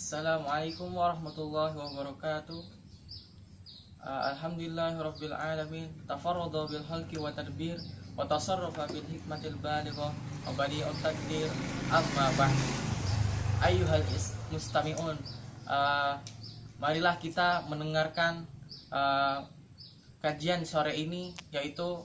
Assalamualaikum warahmatullahi wabarakatuh. Alhamdulillahirabbil alamin. Tafarrada bil halqi wa tadbir wa tasarrafa bil hikmatil balighah wa badi'ut takdir. Amma ba'd. Ayyuhal mustami'un. Marilah kita mendengarkan kajian sore ini, yaitu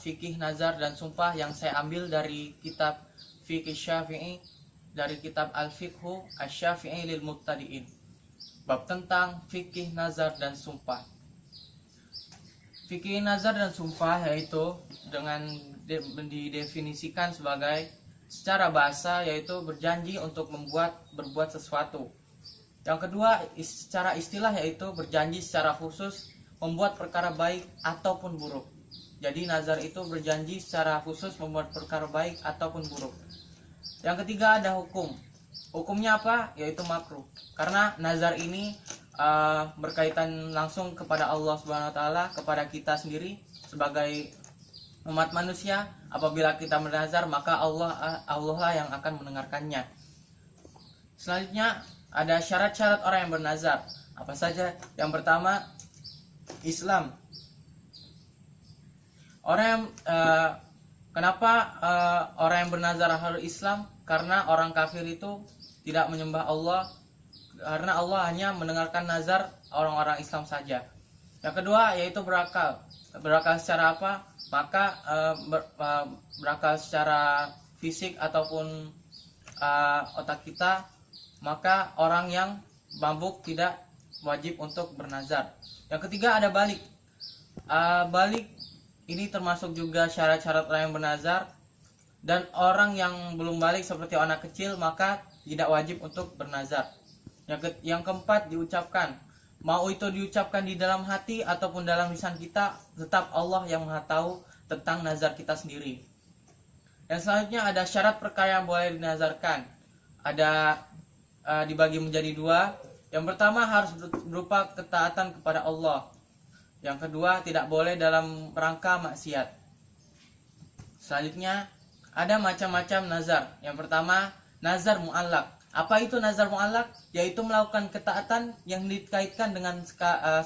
fikih nazar dan sumpah yang saya ambil dari kitab Fikih Syafi'i, dari kitab Al-Fiqhu Asy-Syafi'i lil Mubtadi'in, bab tentang fikih nazar dan sumpah. Fikih nazar dan sumpah yaitu dengan didefinisikan sebagai secara bahasa yaitu berjanji untuk berbuat sesuatu. Yang kedua, secara istilah yaitu berjanji secara khusus membuat perkara baik ataupun buruk. Jadi nazar itu berjanji secara khusus membuat perkara baik ataupun buruk. Yang ketiga ada hukum. Hukumnya apa? Yaitu makruh. Karena nazar ini berkaitan langsung kepada Allah Subhanahu wa taala, kepada kita sendiri sebagai umat manusia. Apabila kita bernazar, maka Allah lah yang akan mendengarkannya. Selanjutnya ada syarat-syarat orang yang bernazar. Apa saja? Yang pertama, Islam. Kenapa orang yang bernazar harus Islam? Karena orang kafir itu tidak menyembah Allah, karena Allah hanya mendengarkan nazar orang-orang Islam saja. Yang kedua yaitu berakal. Berakal secara apa? Maka berakal secara fisik ataupun otak kita. Maka orang yang mabuk tidak wajib untuk bernazar. Yang ketiga ada balik. Balik ini termasuk juga syarat-syarat orang yang bernazar. Dan orang yang belum balik seperti anak kecil maka tidak wajib untuk bernazar. Yang keempat diucapkan. Mau itu diucapkan di dalam hati ataupun dalam lisan kita, tetap Allah yang Maha tahu tentang nazar kita sendiri. Yang selanjutnya ada syarat perkara yang boleh dinazarkan. Ada dibagi menjadi dua. Yang pertama harus berupa ketaatan kepada Allah. Yang kedua tidak boleh dalam rangka maksiat. Selanjutnya ada macam-macam nazar. Yang pertama, nazar mu'allaq. Apa itu nazar mu'allaq? Yaitu melakukan ketaatan yang dikaitkan dengan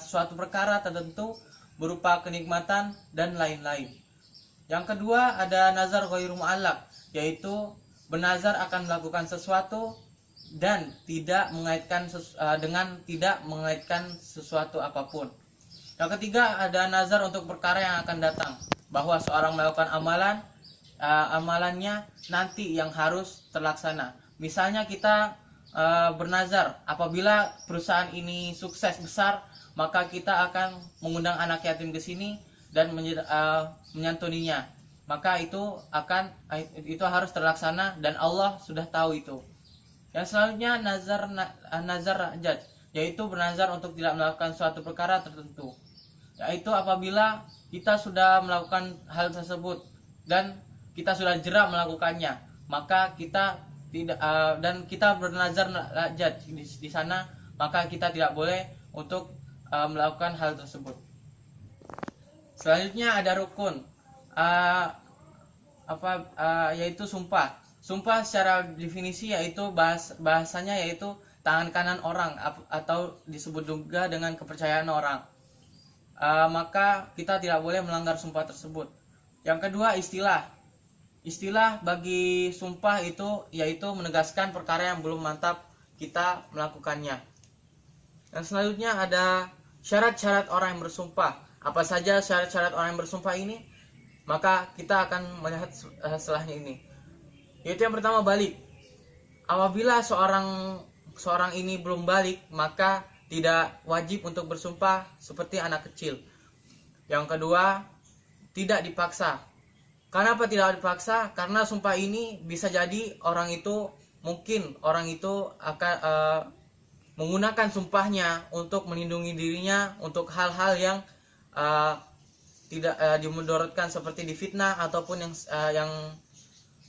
suatu perkara tertentu berupa kenikmatan dan lain-lain. Yang kedua, ada nazar ghairu mu'allaq, yaitu bernazar akan melakukan sesuatu dan tidak mengaitkan tidak mengaitkan sesuatu apapun. Yang ketiga, ada nazar untuk perkara yang akan datang, bahwa seorang melakukan amalannya nanti yang harus terlaksana. Misalnya kita bernazar apabila perusahaan ini sukses besar, maka kita akan mengundang anak yatim ke sini dan menyantuninya. Maka itu harus terlaksana dan Allah sudah tahu itu. Yang selanjutnya nazar rajat, yaitu bernazar untuk tidak melakukan suatu perkara tertentu. Yaitu apabila kita sudah melakukan hal tersebut dan kita sudah jera melakukannya, maka kita tidak dan kita bernazar rajat di sana, maka kita tidak boleh untuk melakukan hal tersebut. Selanjutnya ada rukun, yaitu sumpah. Sumpah secara definisi yaitu bahasanya yaitu tangan kanan orang atau disebut juga dengan kepercayaan orang. Maka kita tidak boleh melanggar sumpah tersebut. Yang kedua istilah. Istilah bagi sumpah itu yaitu menegaskan perkara yang belum mantap kita melakukannya. Dan selanjutnya ada syarat-syarat orang yang bersumpah. Apa saja syarat-syarat orang yang bersumpah ini? Maka kita akan melihat setelahnya ini. Yaitu yang pertama balik. Apabila seorang ini belum balik, maka tidak wajib untuk bersumpah seperti anak kecil. Yang kedua, tidak dipaksa. Kenapa tidak dipaksa? Karena sumpah ini bisa jadi orang itu akan menggunakan sumpahnya untuk melindungi dirinya untuk hal-hal yang tidak dimudaratkan seperti difitnah ataupun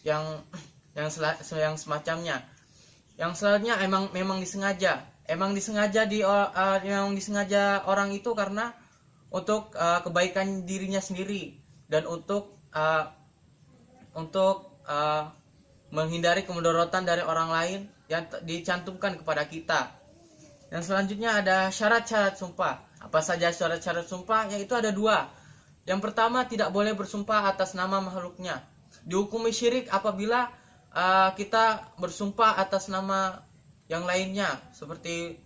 yang semacamnya. Yang selanjutnya memang disengaja. Memang disengaja orang itu karena untuk kebaikan dirinya sendiri dan untuk menghindari kemudaratan dari orang lain yang dicantumkan kepada kita. Yang selanjutnya ada syarat-syarat sumpah. Apa saja syarat-syarat sumpah? Yaitu ada dua. Yang pertama, tidak boleh bersumpah atas nama makhluknya. Dihukumi syirik apabila kita bersumpah atas nama yang lainnya, seperti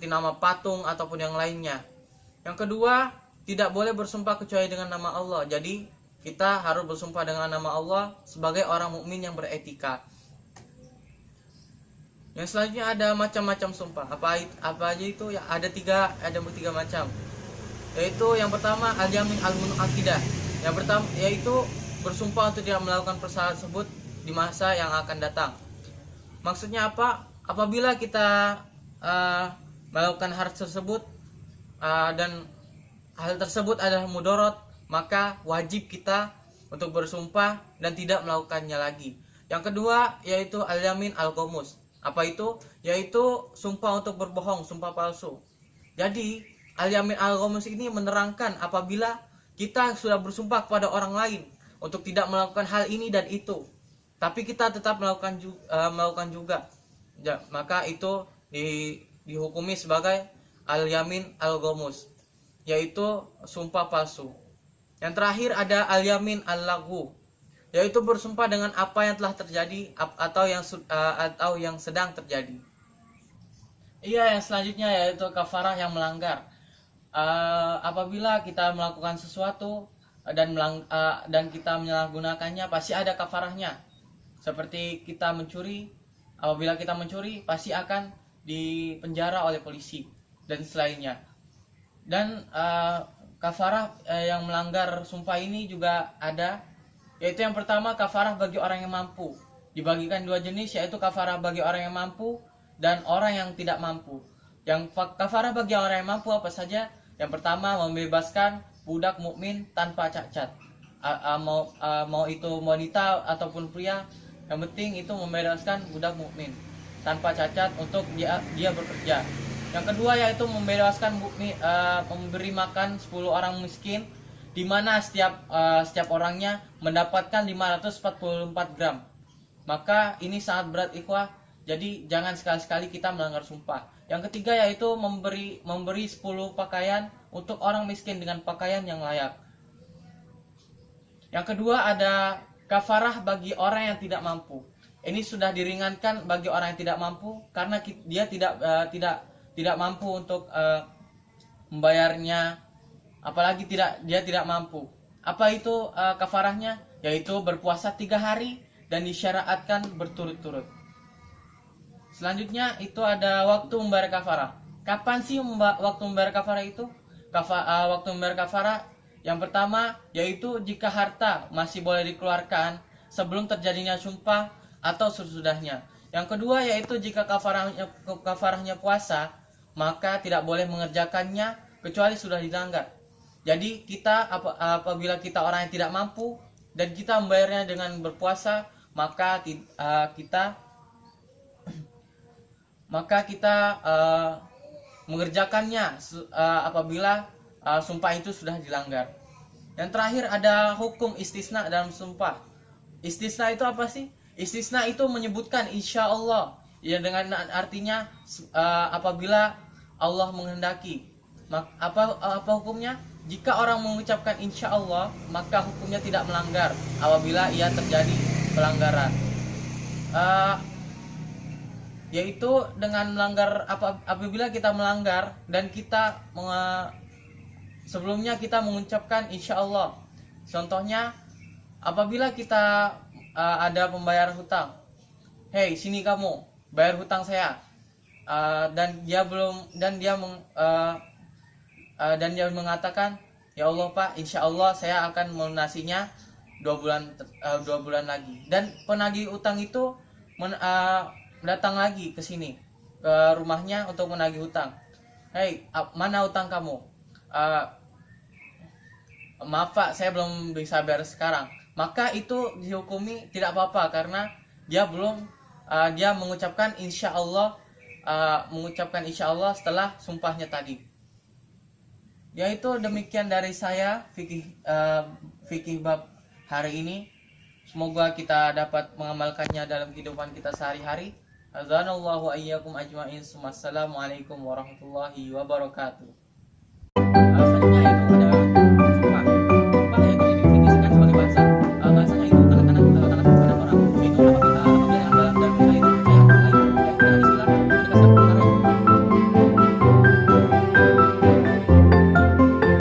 nama patung ataupun yang lainnya. Yang kedua, tidak boleh bersumpah kecuali dengan nama Allah. Jadi kita harus bersumpah dengan nama Allah sebagai orang mukmin yang beretika. Yang selanjutnya ada macam-macam sumpah. Apa aja itu? Ya, ada tiga macam. Yaitu yang pertama al-yamin al-munaqqidah. Yang pertama yaitu bersumpah untuk tidak melakukan persamaan tersebut di masa yang akan datang. Maksudnya apa? Apabila kita melakukan hal tersebut dan hal tersebut adalah mudarat, maka wajib kita untuk bersumpah dan tidak melakukannya lagi. Yang kedua yaitu al-yamin al-ghamus. Apa itu? Yaitu sumpah untuk berbohong, sumpah palsu. Jadi al-yamin al-ghamus ini menerangkan apabila kita sudah bersumpah kepada orang lain untuk tidak melakukan hal ini dan itu, tapi kita tetap melakukan juga, ya, maka itu dihukumi sebagai al-yamin al-ghamus, yaitu sumpah palsu. Yang terakhir ada al-yamin al-laghu, yaitu bersumpah dengan apa yang telah terjadi atau yang sedang terjadi. Yang selanjutnya yaitu kafarah yang melanggar. Apabila kita melakukan sesuatu dan kita menyalahgunakannya, pasti ada kafarahnya. Seperti kita mencuri, apabila kita mencuri pasti akan dipenjara oleh polisi dan selainnya. Dan kafarah yang melanggar sumpah ini juga ada, yaitu yang pertama kafarah bagi orang yang mampu. Dibagikan dua jenis, yaitu kafarah bagi orang yang mampu dan orang yang tidak mampu. Yang kafarah bagi orang yang mampu apa saja? Yang pertama, membebaskan budak mukmin tanpa cacat. Mau itu wanita ataupun pria, yang penting itu membebaskan budak mukmin tanpa cacat untuk dia bekerja. Yang kedua yaitu membebaskan memberi makan 10 orang miskin, di mana setiap orangnya mendapatkan 544 gram. Maka ini sangat berat ikhwah. Jadi jangan sekali-sekali kita melanggar sumpah. Yang ketiga yaitu memberi 10 pakaian untuk orang miskin dengan pakaian yang layak. Yang kedua ada kafarah bagi orang yang tidak mampu. Ini sudah diringankan bagi orang yang tidak mampu karena dia tidak mampu untuk membayarnya, apalagi dia tidak mampu. Apa itu kafarahnya? Yaitu berpuasa 3 hari dan disyariatkan berturut-turut. Selanjutnya itu ada waktu membayar kafarah. Kapan sih waktu membayar kafarah itu? Waktu membayar kafarah yang pertama yaitu jika harta masih boleh dikeluarkan sebelum terjadinya sumpah atau sesudahnya. Yang kedua yaitu jika kafarahnya puasa, maka tidak boleh mengerjakannya kecuali sudah dilanggar. Jadi apabila kita orang yang tidak mampu dan kita membayarnya dengan berpuasa, maka kita mengerjakannya apabila sumpah itu sudah dilanggar. Yang terakhir ada hukum istisna dalam sumpah. Istisna itu apa sih? Istisna itu menyebutkan insya Allah, ya, dengan artinya apabila Allah menghendaki. Apa hukumnya? Jika orang mengucapkan insya Allah, maka hukumnya tidak melanggar apabila ia terjadi pelanggaran. Yaitu dengan melanggar apabila kita melanggar dan kita sebelumnya kita mengucapkan insya Allah. Contohnya apabila kita ada pembayar hutang, hei sini kamu bayar hutang saya, dan dia mengatakan ya Allah Pak, insya Allah saya akan melunasinya 2 bulan lagi, dan penagih utang itu datang lagi ke sini ke rumahnya untuk menagih hutang. Hei, mana hutang kamu? Maaf Pak, saya belum bisa bayar sekarang. Maka itu dihukumi tidak apa-apa karena dia mengucapkan insya Allah setelah sumpahnya tadi. Yaitu demikian dari saya fikih bab hari ini. Semoga kita dapat mengamalkannya dalam kehidupan kita sehari-hari. Azanallahu ayyakum ajmain. Wassalamualaikum warahmatullahi wabarakatuh.